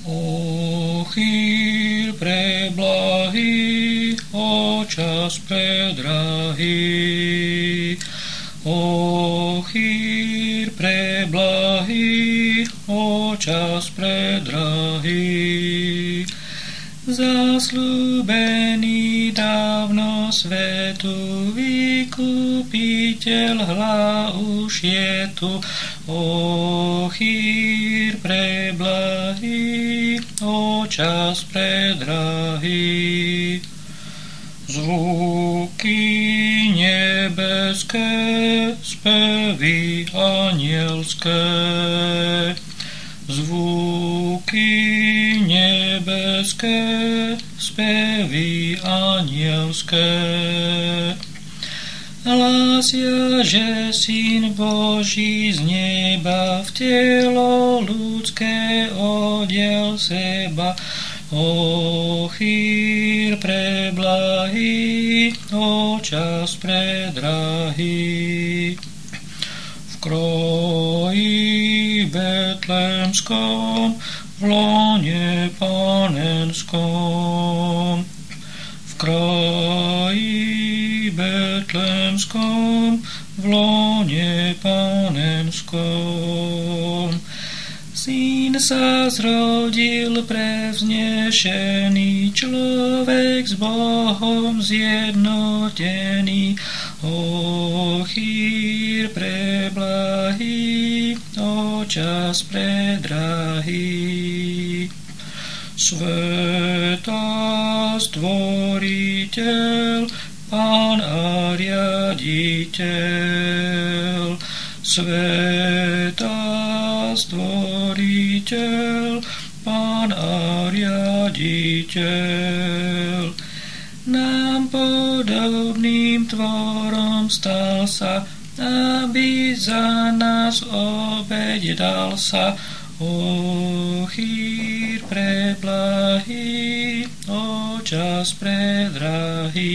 O chýr preblahý, o čas predrahý. O chýr preblahý, o čas predrahý. Zasľúbený dávno svetu, vykupiteľ hľa už je tu. O chýr preblahý, o čas predrahý. Zvuky nebeské, spevy anielské. Zvuky nebeské, spevy anielské. Hlásia, že Syn Boží z neba v telo ľudské odiel seba. O chýr preblahý, o čas predrahý. V kroji betlémskom, v lone panenskom. V kroji betlémskom, v lone panenskom. Syn sa zrodil prevznešený, človek s Bohom zjednotený. O chýr preblahý, o čas predrahý. Sveta stvoriteľ, Pán a riaditeľ. Sveta stvoriteľ, Pán a riaditeľ. Nám podobným tvorom stal sa, aby za nás obeť dal sa. O chýr preblahý, o čas predrahý.